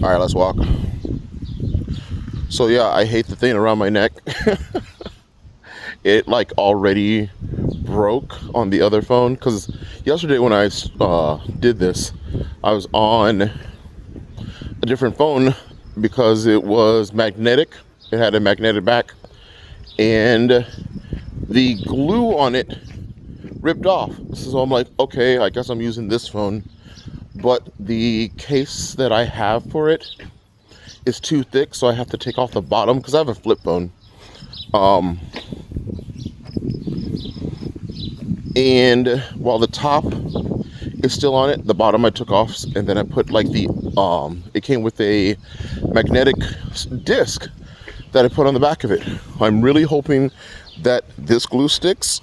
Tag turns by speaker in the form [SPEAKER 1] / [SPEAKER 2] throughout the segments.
[SPEAKER 1] All right, let's walk. So yeah, I hate the thing around my neck. It like already broke on the other phone because yesterday when I did this, I was on a different phone because it was magnetic. It had a magnetic back, and the glue on it ripped off. So I'm like, okay, I guess I'm using this phone, but the case that I have for it is too thick, so I have to take off the bottom because I have a flip phone. And while the top is still on it, the bottom I took off, and then I put like it came with a magnetic disc that I put on the back of it. I'm really hoping that this glue sticks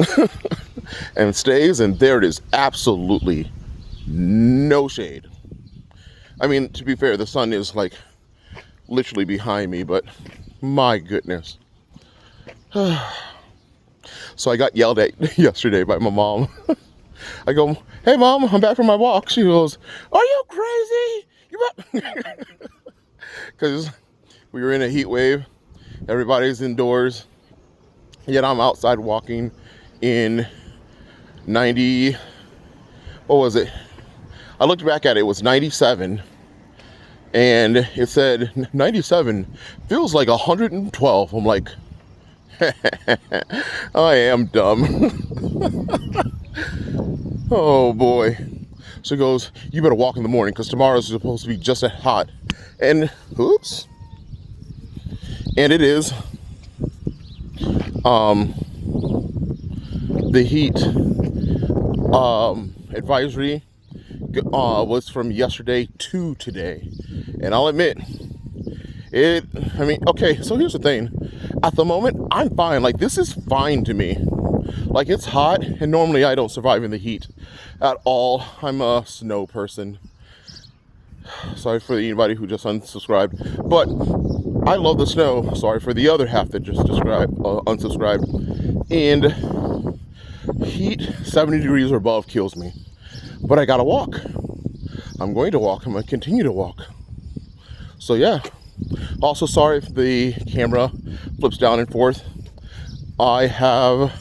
[SPEAKER 1] and stays, and there it is. Absolutely no shade. I mean, to be fair, the sun is like literally behind me, but my goodness. So I got yelled at yesterday by my mom. I go, "Hey mom, I'm back from my walk." She goes, "Are you crazy? You Because we were in a heat wave. Everybody's indoors. Yet I'm outside walking in 90, what was it? I looked back at it, it was 97. And it said 97 feels like 112. I'm like, I am dumb. Oh boy. So he goes, "You better walk in the morning because tomorrow's supposed to be just as hot." And oops. And it is. The heat advisory was from yesterday to today. And I'll admit, okay, so here's the thing. At the moment, I'm fine. Like, this is fine to me. Like, it's hot, and normally I don't survive in the heat at all. I'm a snow person. Sorry for anybody who just unsubscribed. But I love the snow. Sorry for the other half that just unsubscribed. And heat, 70 degrees or above, kills me. But I gotta walk. I'm going to walk. I'm going to continue to walk. So yeah. Also, sorry if the camera flips down and forth. I have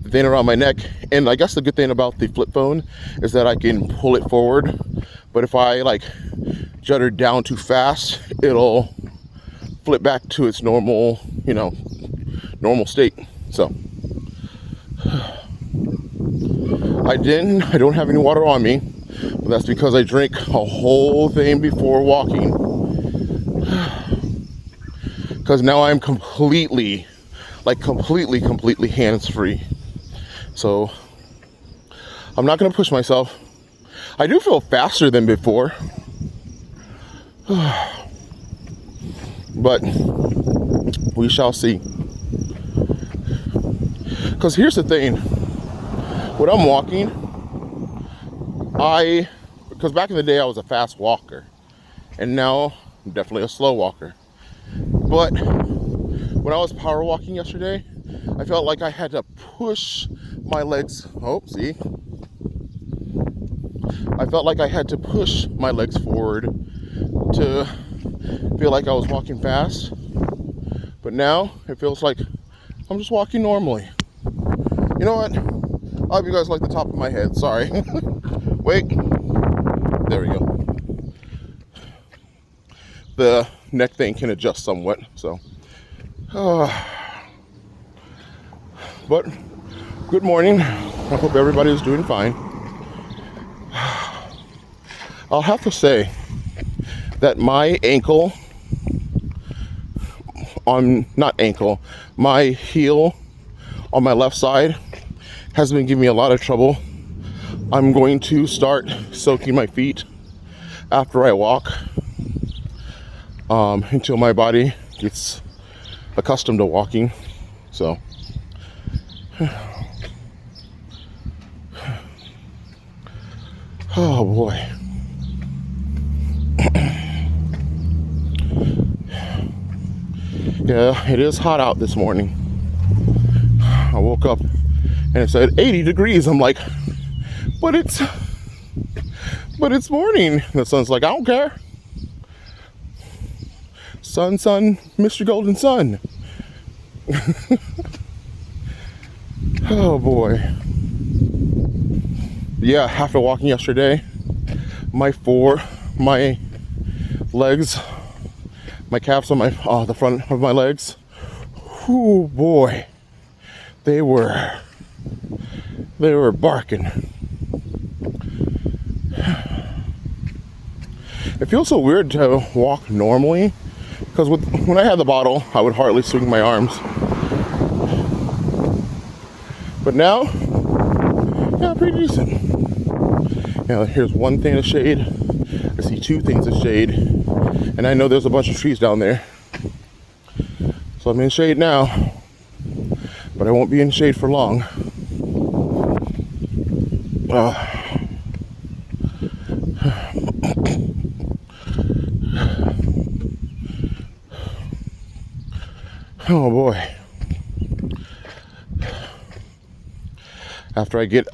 [SPEAKER 1] the thing around my neck, and I guess the good thing about the flip phone is that I can pull it forward. But if I like judder down too fast, it'll flip back to its normal, normal state. So I don't have any water on me, but that's because I drank a whole thing before walking. Because now I'm completely hands-free. So I'm not gonna push myself. I do feel faster than before. But we shall see. Because here's the thing. When I'm walking, because back in the day I was a fast walker. And now I'm definitely a slow walker. But when I was power walking yesterday, I felt like I had to push my legs. Oh, see? I felt like I had to push my legs forward to feel like I was walking fast. But now it feels like I'm just walking normally. You know what? I hope you guys like the top of my head. Sorry. Wait. There we go. The neck thing can adjust somewhat, so. But good morning. I hope everybody is doing fine. I'll have to say that my my heel on my left side has been giving me a lot of trouble. I'm going to start soaking my feet after I walk until my body gets accustomed to walking. So oh boy. Yeah, it is hot out this morning. I woke up and it said 80 degrees. I'm like, but it's morning. The sun's like, I don't care. Sun, sun, Mr. Golden Sun. Oh boy. Yeah, after walking yesterday, my legs, my calves on the front of my legs, oh boy, they were barking. It feels so weird to walk normally, because when I had the bottle, I would hardly swing my arms. But now, yeah, pretty decent. Now here's one thing of shade. I see two things of shade, and I know there's a bunch of trees down there. So I'm in shade now, but I won't be in shade for long. Oh boy. After I get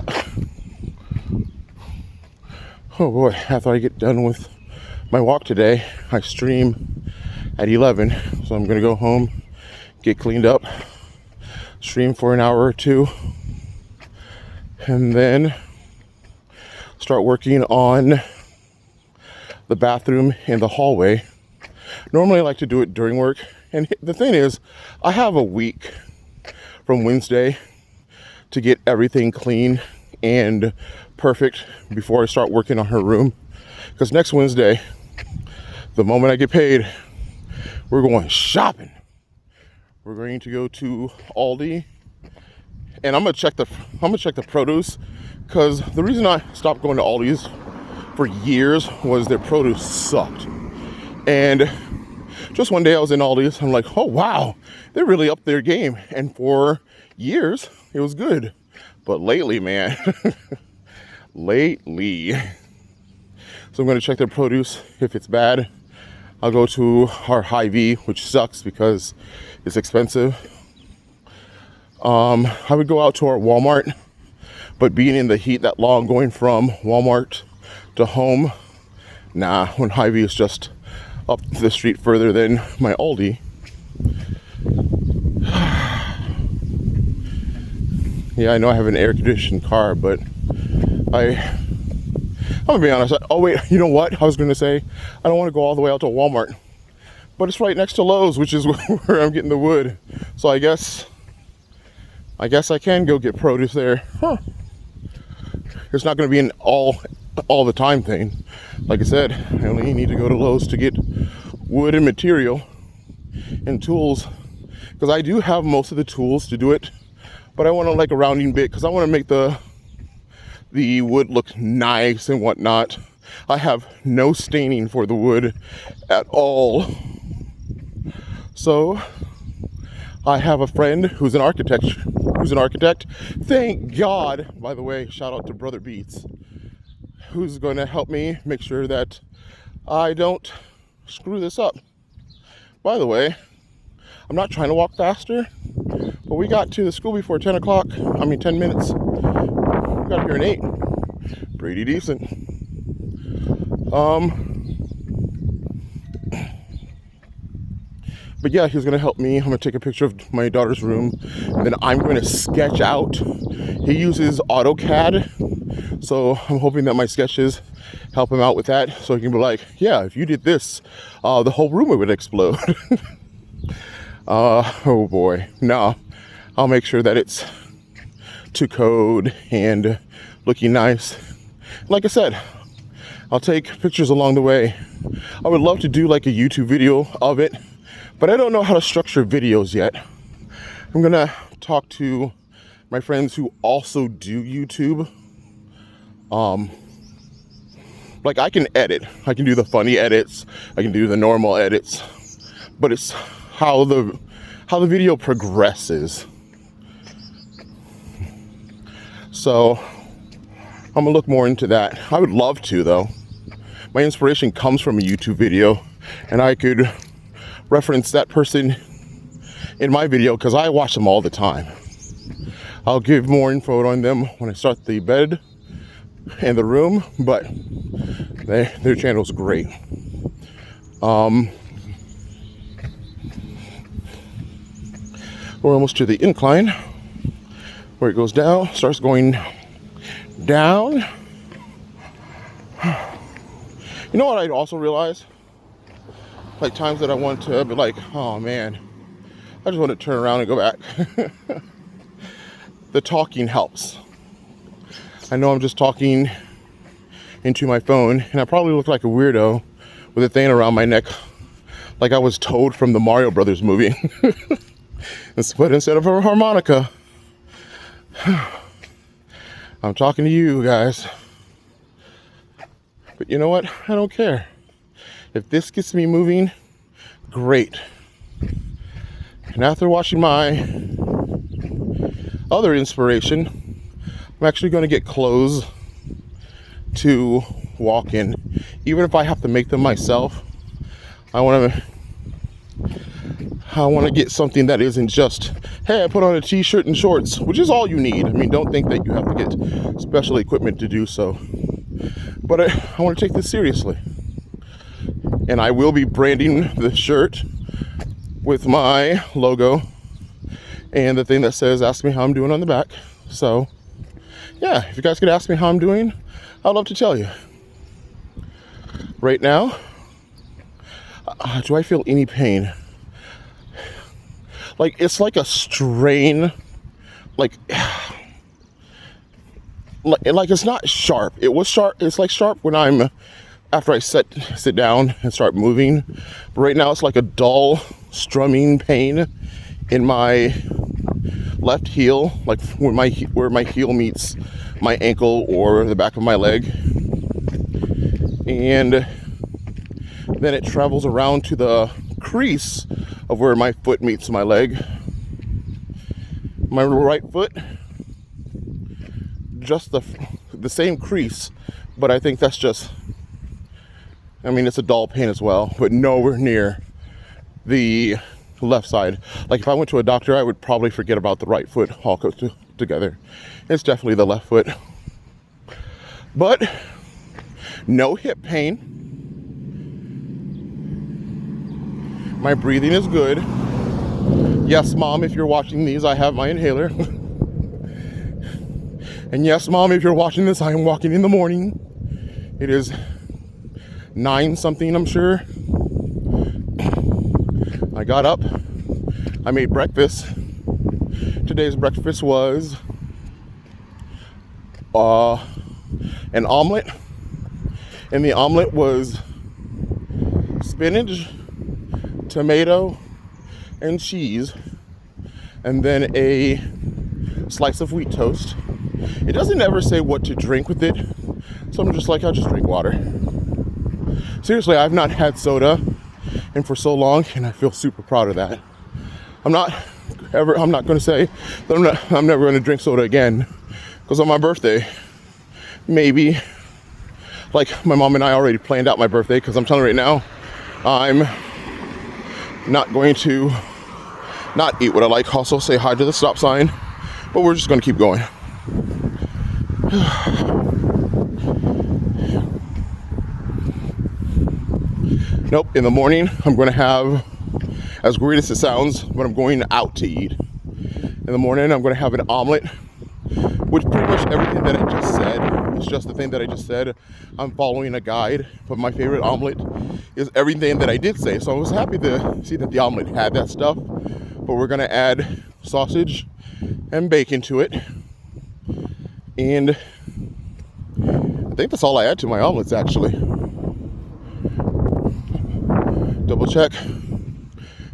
[SPEAKER 1] done with my walk today, I stream at 11. So I'm gonna go home, get cleaned up, stream for an hour or two, and then start working on the bathroom in the hallway. Normally I like to do it during work. And the thing is, I have a week from Wednesday to get everything clean and perfect before I start working on her room. Because next Wednesday, the moment I get paid, we're going shopping. We're going to go to Aldi, and I'm gonna check the produce, because the reason I stopped going to Aldi's for years was their produce sucked. And just one day I was in Aldi's, I'm like, oh wow, they're really up their game. And for years, it was good. But lately, man, lately. So I'm gonna check their produce. If it's bad, I'll go to our Hy-Vee, which sucks because it's expensive. I would go out to our Walmart, but being in the heat that long, going from Walmart to home, nah, when Hy-Vee is just up the street further than my Aldi. Yeah, I know I have an air-conditioned car, but I'm gonna be honest. Oh wait, you know what? I was gonna say I don't want to go all the way out to Walmart, but it's right next to Lowe's, which is where I'm getting the wood. So I guess I can go get produce there. Huh. It's not gonna be an all the time thing. Like I said, I only need to go to Lowe's to get wood and material and tools, because I do have most of the tools to do it, but I want to like a rounding bit, because I want to make the wood look nice and whatnot. I have no staining for the wood at all. So I have a friend who's an architect. Thank God, by the way, shout out to Brother Beats, who's going to help me make sure that I don't screw this up. By the way, I'm not trying to walk faster, but we got to the school before 10 minutes. We got here at 8. Pretty decent. But yeah, he's gonna help me. I'm gonna take a picture of my daughter's room, and then I'm gonna sketch out. He uses AutoCAD, so I'm hoping that my sketches help him out with that, so he can be like, yeah, if you did this, the whole room would explode. Oh boy. No, I'll make sure that it's to code and looking nice. Like I said, I'll take pictures along the way. I would love to do like a YouTube video of it, but I don't know how to structure videos yet. I'm gonna talk to my friends who also do YouTube. Like I can edit, I can do the funny edits, I can do the normal edits, but it's how the video progresses. So I'm gonna look more into that. I would love to though. My inspiration comes from a YouTube video, and I could reference that person in my video because I watch them all the time. I'll give more info on them when I start the bed and the room, but their channel's great. We're almost to the incline where it goes down, starts going down. You know what I'd also realize? Like times that I want to be like, oh man, I just want to turn around and go back. The talking helps. I know I'm just talking into my phone, and I probably look like a weirdo with a thing around my neck, like I was Toad from the Mario Brothers movie. But instead of a harmonica, I'm talking to you guys. But you know what? I don't care. If this gets me moving, great. And after watching my other inspiration, I'm actually going to get clothes to walk in. Even if I have to make them myself, I want to get something that isn't just, hey, I put on a t-shirt and shorts, which is all you need. I mean, don't think that you have to get special equipment to do so. But I want to take this seriously. And I will be branding the shirt with my logo and the thing that says, ask me how I'm doing on the back. So, yeah, if you guys could ask me how I'm doing, I'd love to tell you. Right now, do I feel any pain? Like, it's like a strain, like it's not sharp. It was sharp. It's like sharp when after I sit down and start moving. But right now it's like a dull strumming pain in my left heel, like where my heel meets my ankle or the back of my leg. And then it travels around to the crease of where my foot meets my leg. My right foot, just the same crease, but I think that's just, I mean, it's a dull pain as well, but nowhere near the left side. Like if I went to a doctor, I would probably forget about the right foot all together. It's definitely the left foot. But no hip pain. My breathing is good. Yes, Mom, if you're watching these, I have my inhaler. And yes, Mom, if you're watching this, I am walking in the morning. It is 9 something, I'm sure. I got up. I made breakfast. Today's breakfast was an omelet. And the omelet was spinach, tomato, and cheese. And then a slice of wheat toast. It doesn't ever say what to drink with it, so I'm just like, I'll just drink water. Seriously, I've not had soda and for so long, and I feel super proud of that. I'm not going to say that I'm never going to drink soda again, because on my birthday, maybe, like my mom and I already planned out my birthday, because I'm telling you right now, I'm not going to not eat what I like, also say hi to the stop sign, but we're just going to keep going. Nope, in the morning I'm going to have, as great as it sounds, but I'm going out to eat. In the morning I'm going to have an omelet, which pretty much everything that I just said is just the thing that I just said. I'm following a guide, but my favorite omelet is everything that I did say. So I was happy to see that the omelet had that stuff, but we're going to add sausage and bacon to it. And I think that's all I add to my omelets, actually. Double check.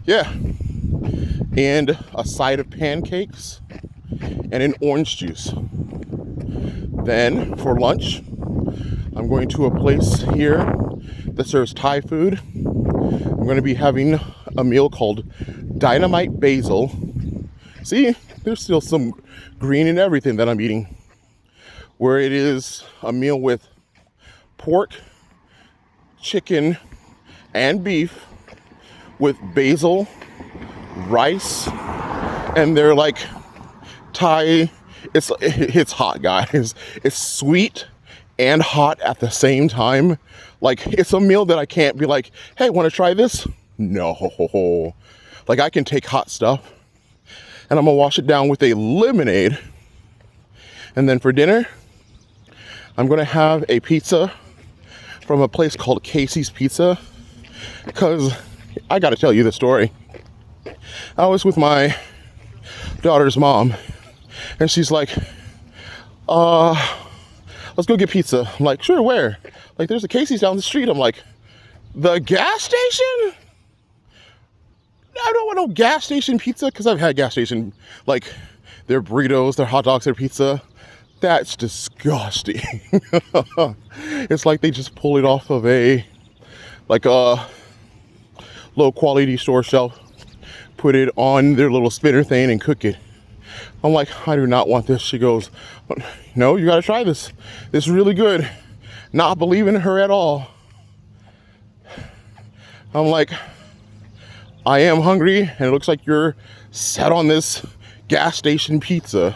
[SPEAKER 1] Yeah. And a side of pancakes and an orange juice. Then for lunch, I'm going to a place here that serves Thai food. I'm going to be having a meal called Dynamite Basil. See, there's still some green in everything that I'm eating. Where it is a meal with pork, chicken, and beef with basil, rice, and they're like Thai. It's hot, guys. It's sweet and hot at the same time. Like, it's a meal that I can't be like, hey, want to try this? No. Like, I can take hot stuff and I'm gonna wash it down with a lemonade. And then for dinner, I'm gonna have a pizza from a place called Casey's Pizza, because I gotta tell you the story. I was with my daughter's mom, and she's like, let's go get pizza. I'm like, sure, where? Like, there's a Casey's down the street. I'm like, the gas station? I don't want no gas station pizza, because I've had gas station, like, their burritos, their hot dogs, their pizza. That's disgusting. It's like they just pull it off of a low quality store shelf, put it on their little spinner thing and cook it. I'm like, I do not want this. She goes, no, you gotta try this. It's really good. Not believing her at all. I'm like, I am hungry, and it looks like you're set on this gas station pizza.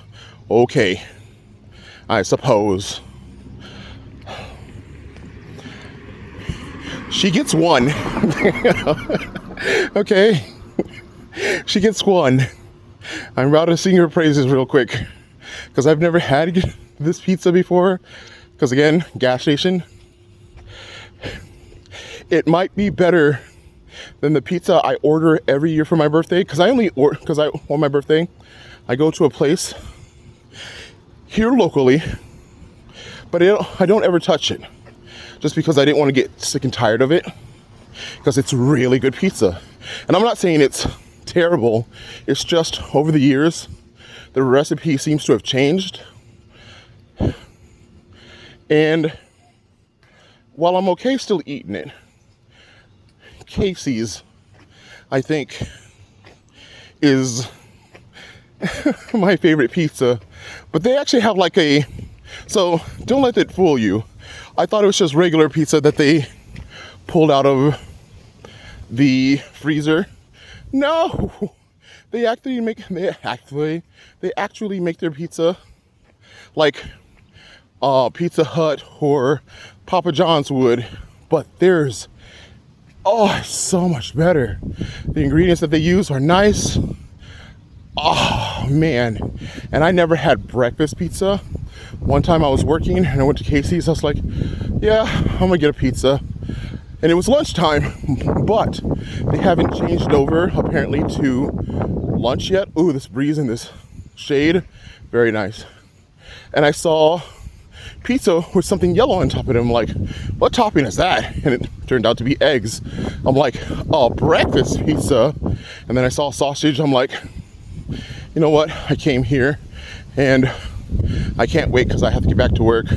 [SPEAKER 1] Okay, I suppose. She gets one. Okay, she gets one. I'm about to sing her praises real quick, because I've never had this pizza before. Because again, gas station. It might be better than the pizza I order every year for my birthday. Because on my birthday, I go to a place here locally, but I don't ever touch it, just because I didn't want to get sick and tired of it, because it's really good pizza. And I'm not saying it's terrible. It's just over the years, the recipe seems to have changed. And while I'm okay still eating it, Casey's, I think, is my favorite pizza. But they actually have like so don't let that fool you. I thought it was just regular pizza that they pulled out of the freezer. No, they actually make their pizza like Pizza Hut or Papa John's would, but theirs, it's so much better. The ingredients that they use are nice. Oh man, and I never had breakfast pizza. One time I was working and I went to Casey's. I was like, yeah, I'm gonna get a pizza. And it was lunchtime, but they haven't changed over apparently to lunch yet. Ooh, this breeze and this shade, very nice. And I saw pizza with something yellow on top of it. I'm like, what topping is that? And it turned out to be eggs. I'm like, oh, breakfast pizza. And then I saw sausage. I'm like, you know what? I came here and I can't wait because I have to get back to work.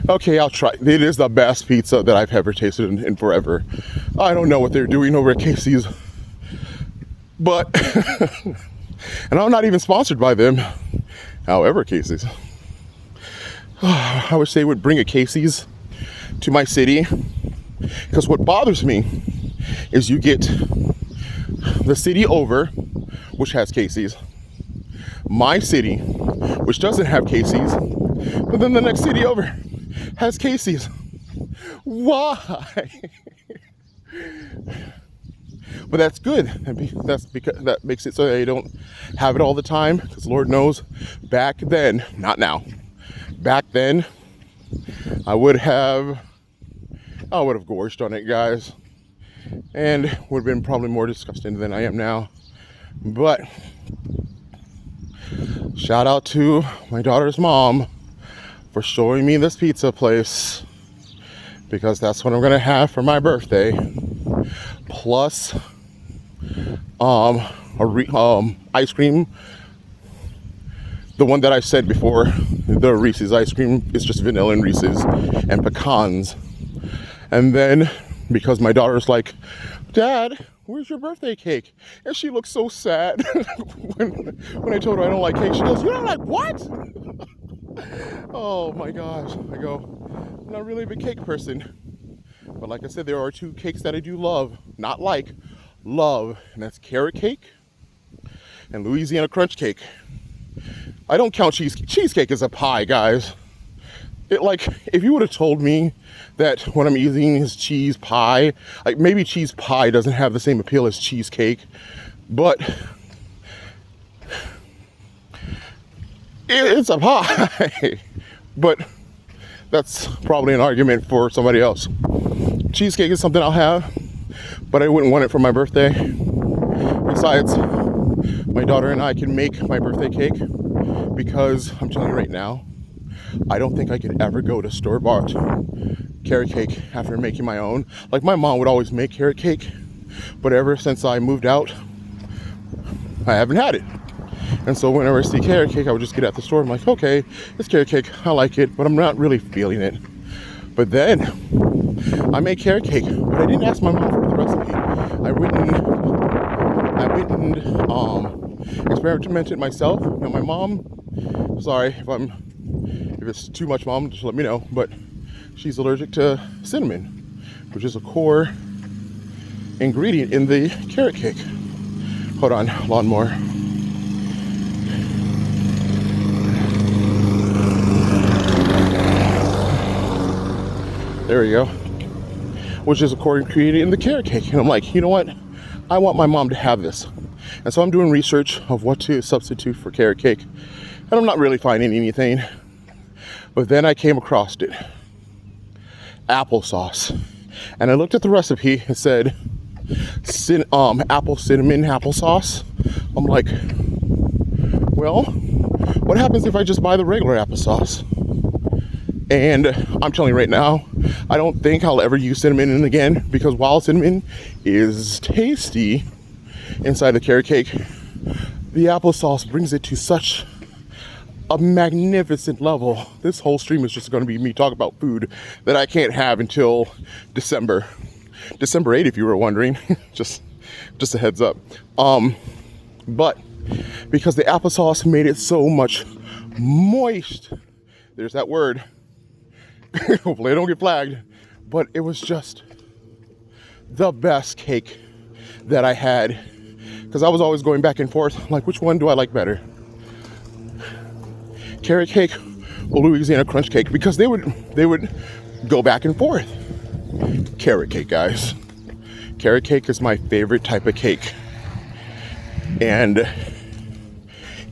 [SPEAKER 1] Okay, I'll try. It is the best pizza that I've ever tasted in forever. I don't know what they're doing over at Casey's, but, and I'm not even sponsored by them. However, Casey's, I wish they would bring a Casey's to my city, because what bothers me is you get the city over, which has Casey's, my city, which doesn't have Casey's, but then the next city over has Casey's. Why? But that's good. That's because that makes it so they don't have it all the time. Because Lord knows, back then, not now, back then, I would have gorged on it, guys, and would have been probably more disgusting than I am now. But shout out to my daughter's mom for showing me this pizza place, because that's what I'm gonna have for my birthday, plus ice cream. The one that I said before, the Reese's ice cream, is just vanilla and Reese's and pecans. And then, because my daughter's like, Dad, where's your birthday cake? And she looks so sad when I told her I don't like cake. She goes, you don't like what? Oh my gosh. I go, I'm not really a big cake person. But like I said, there are two cakes that I do love. Not like, love. And that's carrot cake and Louisiana crunch cake. I don't count cheesecake as a pie, guys. If you would have told me that what I'm eating is cheese pie, like maybe cheese pie doesn't have the same appeal as cheesecake, but It's up high, but that's probably an argument for somebody else. Cheesecake is something I'll have, but I wouldn't want it for my birthday. Besides, my daughter and I can make my birthday cake because I'm telling you right now, I don't think I could ever go to store-bought carrot cake after making my own. Like, my mom would always make carrot cake, but ever since I moved out, I haven't had it. And so whenever I see carrot cake, I would just get at the store. I'm like, okay, it's carrot cake. I like it, but I'm not really feeling it. But then I made carrot cake, but I didn't ask my mom for the recipe. I went and experimented myself. Now, my mom, sorry if it's too much, mom, just let me know. But she's allergic to cinnamon, which is a core ingredient in the carrot cake. Hold on, lawnmower. There we go. Which is a core ingredient in the carrot cake. And I'm like, you know what? I want my mom to have this. And so I'm doing research of what to substitute for carrot cake. And I'm not really finding anything. But then I came across it. Applesauce. And I looked at the recipe. It said apple cinnamon applesauce. I'm like, well, what happens if I just buy the regular applesauce? And I'm telling you right now, I don't think I'll ever use cinnamon in again, because while cinnamon is tasty inside the carrot cake, the applesauce brings it to such a magnificent level. This whole stream is just going to be me talking about food that I can't have until December 8th, if you were wondering. just a heads up. But because the applesauce made it so much moist, there's that word. Hopefully I don't get flagged, but it was just the best cake that I had, because I was always going back and forth, like, which one do I like better? Carrot cake or Louisiana crunch cake? Because they would go back and forth. Carrot cake, guys. Carrot cake is my favorite type of cake. And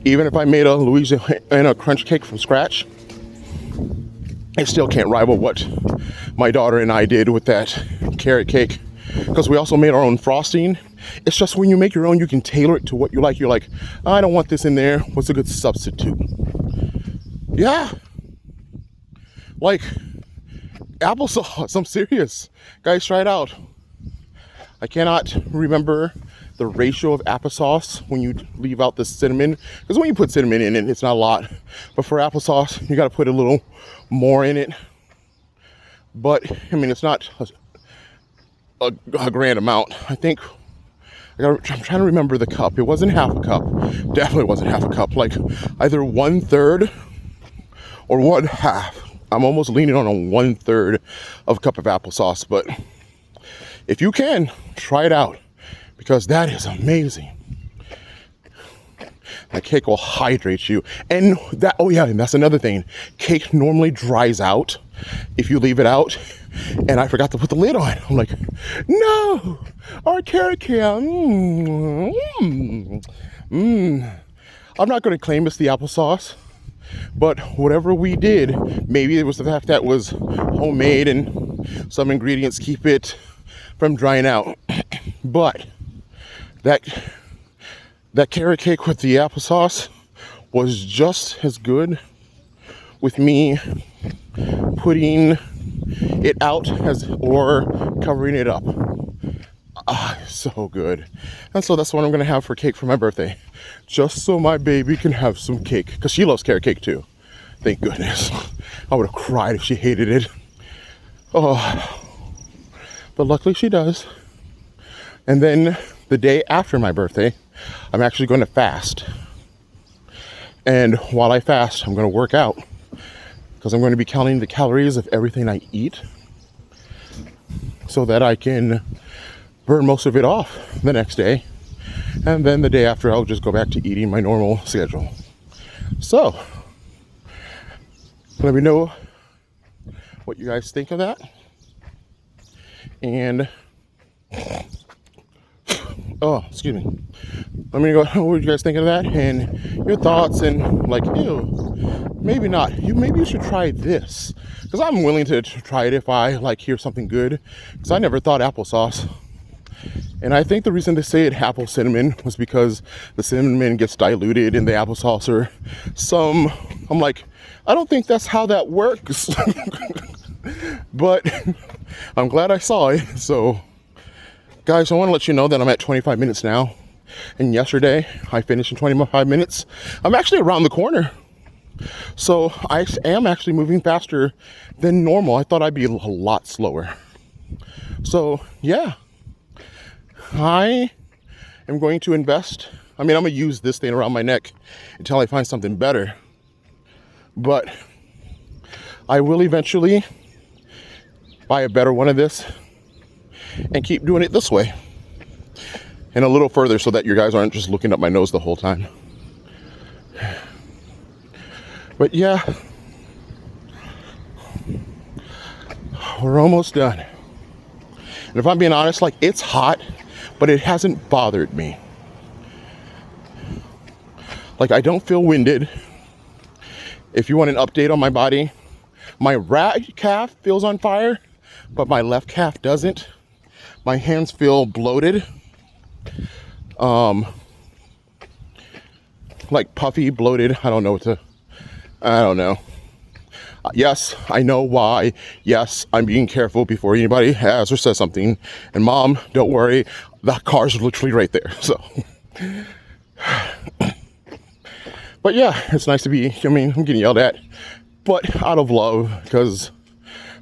[SPEAKER 1] even if I made a Louisiana crunch cake from scratch, I still can't rival what my daughter and I did with that carrot cake, because we also made our own frosting. It's just when you make your own, you can tailor it to what you like. You're like, I don't want this in there. What's a good substitute? Yeah. Like, applesauce. I'm serious. Guys, try it out. I cannot remember the ratio of applesauce when you leave out the cinnamon, because when you put cinnamon in it, it's not a lot. But for applesauce, you got to put a little more in it. But I mean, it's not a grand amount. I think I'm trying to remember the cup. It wasn't half a cup. Definitely wasn't half a cup. Like either 1/3 or 1/2. I'm almost leaning on a 1/3 of a cup of applesauce. But if you can, try it out, because that is amazing. That cake will hydrate you. And that, oh yeah, and that's another thing. Cake normally dries out if you leave it out. And I forgot to put the lid on. I'm like, no, our carrot cake. I'm not going to claim it's the applesauce, but whatever we did, maybe it was the fact that it was homemade and some ingredients keep it from drying out. But that carrot cake with the applesauce was just as good with me putting it out as or covering it up. So good. And so that's what I'm gonna have for cake for my birthday, just so my baby can have some cake, because she loves carrot cake too. Thank goodness. I would have cried if she hated it. Oh, but luckily she does. And then the day after my birthday, I'm actually going to fast. And while I fast, I'm going to work out, because I'm going to be counting the calories of everything I eat, so that I can burn most of it off the next day. And then the day after, I'll just go back to eating my normal schedule. So, let me know what you guys think of that. And oh, excuse me. Let me know what you guys think of that and your thoughts, and like, ew, maybe not. Maybe you should try this, because I'm willing to try it if I like hear something good, because I never thought applesauce. And I think the reason they say it apple cinnamon was because the cinnamon gets diluted in the applesauce or some. I'm like, I don't think that's how that works. But I'm glad I saw it. So guys, I want to let you know that I'm at 25 minutes now. And yesterday I finished in 25 minutes. I'm actually around the corner. So I am actually moving faster than normal. I thought I'd be a lot slower. So yeah. I am going to invest. I mean, I'm going to use this thing around my neck until I find something better. But I will eventually buy a better one of this and keep doing it this way. And a little further so that you guys aren't just looking up my nose the whole time. But yeah, we're almost done. And if I'm being honest, like, it's hot, but it hasn't bothered me. Like, I don't feel winded. If you want an update on my body, my right calf feels on fire, but my left calf doesn't. My hands feel bloated. Like puffy, bloated. I don't know. Yes, I know why. Yes, I'm being careful before anybody has or says something. And Mom, don't worry, the car's literally right there. So, but yeah, it's nice to be, I mean, I'm getting yelled at, but out of love, because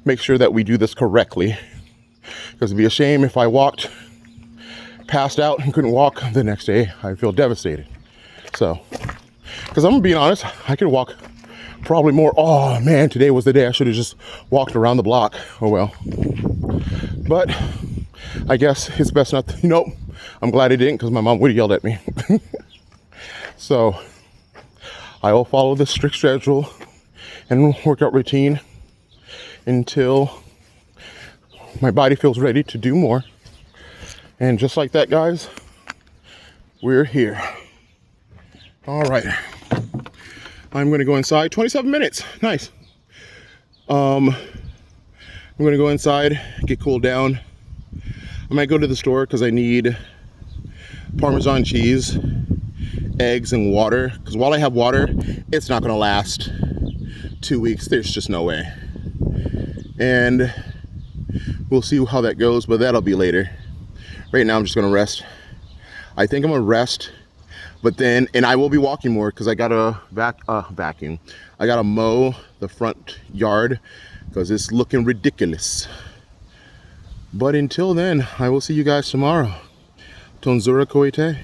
[SPEAKER 1] make sure that we do this correctly. Because it'd be a shame if I passed out and couldn't walk the next day. I feel devastated. So, because I'm being honest, I could walk probably more. Oh man, today was the day I should have just walked around the block. Oh well. But I guess it's best not to, nope. I'm glad I didn't, because my mom would have yelled at me. So I will follow the strict schedule and workout routine until my body feels ready to do more. And just like that, guys, we're here. All right. I'm going to go inside. 27 minutes. Nice. I'm going to go inside, get cooled down. I might go to the store because I need Parmesan cheese, eggs, and water. Because while I have water, it's not going to last 2 weeks. There's just no way. And we'll see how that goes, but that'll be later. Right now, I'm just going to rest. I think I'm going to rest. But then, and I will be walking more because I got to vacuum. I got to mow the front yard because it's looking ridiculous. But until then, I will see you guys tomorrow. Tonzura Koite.